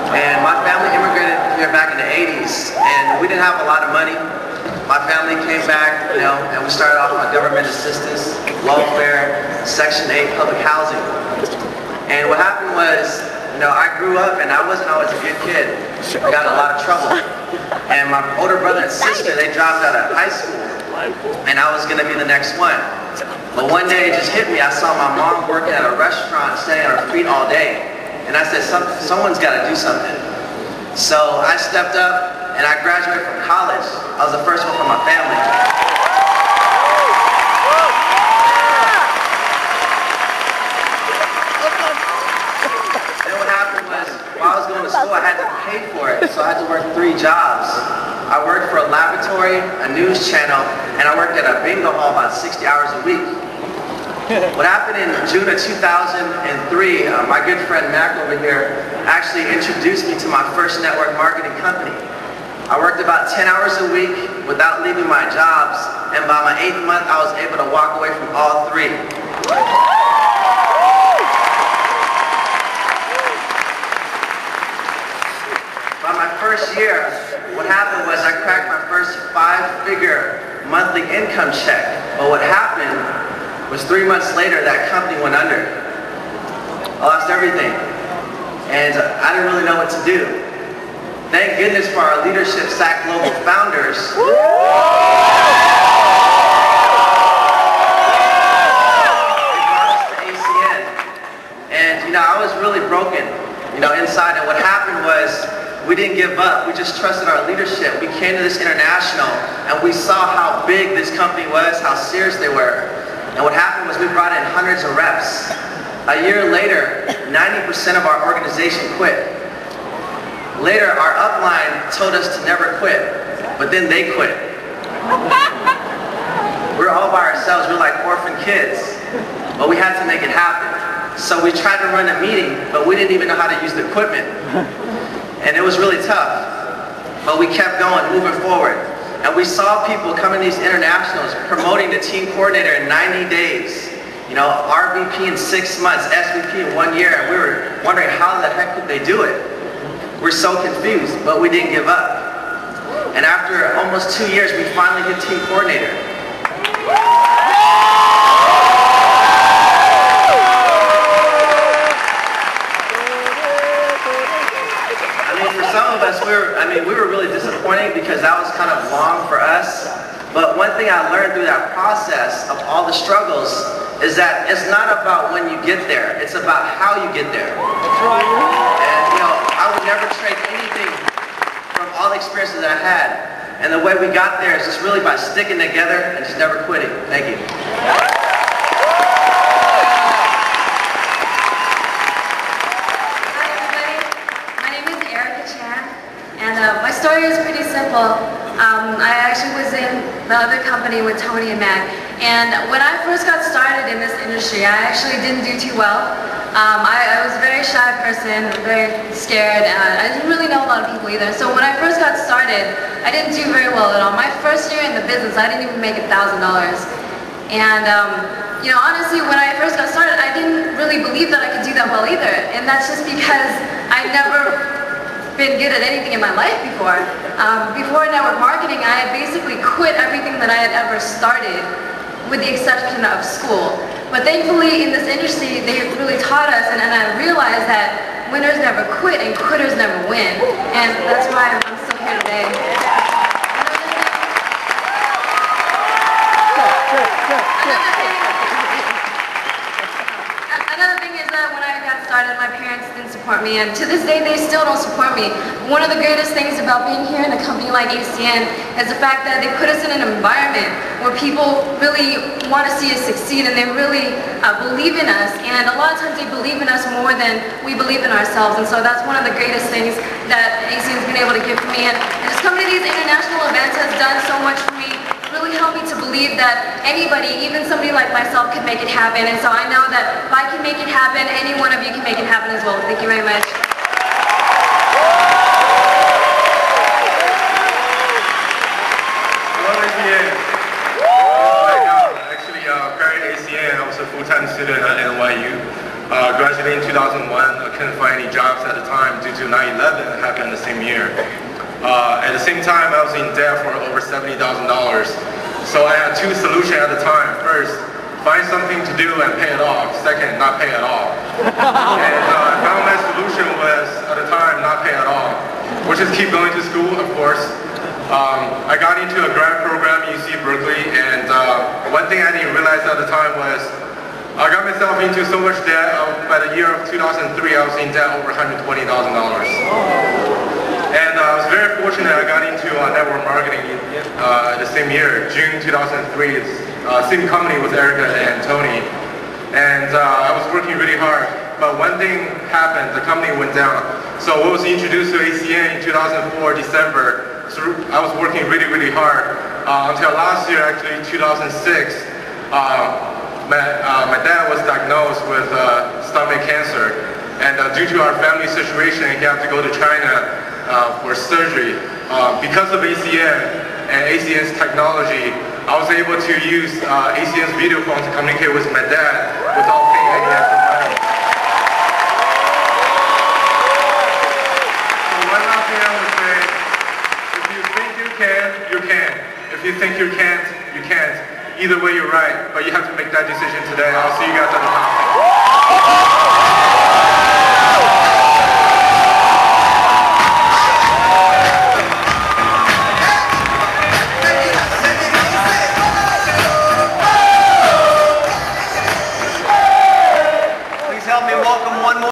And my family immigrated here back in the 80s, and we didn't have a lot of money. My family came back, and we started off on government assistance, welfare, Section 8 public housing. And what happened was, I grew up and I wasn't always a good kid. I got in a lot of trouble. And my older brother and sister, they dropped out of high school, and I was going to be the next one. But one day it just hit me. I saw my mom working at a restaurant, standing on her feet all day. And I said, someone's got to do something. So I stepped up and I graduated from college. I was the first one from my family. And what happened was, while I was going to school, I had to pay for it. So I had to work 3 jobs. I worked for a laboratory, a news channel, and I worked at a bingo hall about 60 hours a week. What happened in June of 2003, my good friend Mack over here actually introduced me to my first network marketing company. I worked about 10 hours a week without leaving my jobs, and by my 8th month I was able to walk away from all 3. By my first year, what happened was I cracked my first 5-figure monthly income check. But what happened was 3 months later, that company went under. I lost everything. And I didn't really know what to do. Thank goodness for our leadership SAC Global founders. They brought us to ACN. And I was really broken, inside. And what happened was, we didn't give up. We just trusted our leadership. We came to this international, and we saw how big this company was, how serious they were. And what happened was we brought in hundreds of reps. A year later, 90% of our organization quit. Later, our upline told us to never quit, but then they quit. We were all by ourselves. We were like orphan kids, but we had to make it happen. So we tried to run a meeting, but we didn't even know how to use the equipment. And it was really tough, but we kept going, moving forward. And we saw people coming to these internationals, promoting the team coordinator in 90 days. RVP in 6 months, SVP in 1 year, and we were wondering how the heck could they do it? We're so confused, but we didn't give up. And after almost 2 years, we finally hit team coordinator. We were really disappointed because that was kind of long for us. But one thing I learned through that process of all the struggles is that it's not about when you get there, it's about how you get there. That's right. And I would never trade anything from all the experiences that I had. And the way we got there is just really by sticking together and just never quitting. Thank you. My story is pretty simple. I actually was in the other company with Tony and Mack, and when I first got started in this industry, I actually didn't do too well. I was a very shy person, very scared, and I didn't really know a lot of people either. So when I first got started, I didn't do very well at all. My first year in the business, I didn't even make $1,000. And honestly, when I first got started, I didn't really believe that I could do that well either. And that's just because I never been good at anything in my life before. Before network marketing, I had basically quit everything that I had ever started, with the exception of school. But thankfully, in this industry, they really taught us, and I realized that winners never quit and quitters never win. And that's why I'm still here today. Another thing is that when I got started, my parents didn't support me, and to this day they still don't support me. One of the greatest things about being here in a company like ACN is the fact that they put us in an environment where people really want to see us succeed, and they really believe in us, and a lot of times they believe in us more than we believe in ourselves. And so that's one of the greatest things that ACN's been able to give for me, and just coming to these international events has done so much for me. Really helped me to believe that anybody, even somebody like myself, can make it happen. And so I know that if I can make it happen, any one of you can make it happen as well. Thank you very much. Hello, ACN. Actually, prior to ACN, I was a full-time student at NYU. Graduated in 2001. couldn't find any jobs at the time due to 9/11 that happened the same year. At the same time, I was in debt for over $70,000. So I had two solutions at the time. First, find something to do and pay it off. Second, not pay at all. And I found my solution was, at the time, not pay at all, which is keep going to school, of course. I got into a grad program at UC Berkeley, and one thing I didn't realize at the time was I got myself into so much debt. By the year of 2003, I was in debt over $120,000. And I was very fortunate I got into network marketing the same year, June 2003. Same company with Erika and Tony. And I was working really hard. But one thing happened, the company went down. So I was introduced to ACN in 2004, December. So I was working really, really hard until last year, actually 2006. My dad was diagnosed with stomach cancer, and due to our family situation, he had to go to China for surgery. Because of ACN and ACN's technology, I was able to use ACN's video phone to communicate with my dad without paying any extra money. So one last thing I would say, if you think you can, you can. If you think you can't, you can't. Either way, you're right, but you have to make that decision today. I'll see you guys at the conference.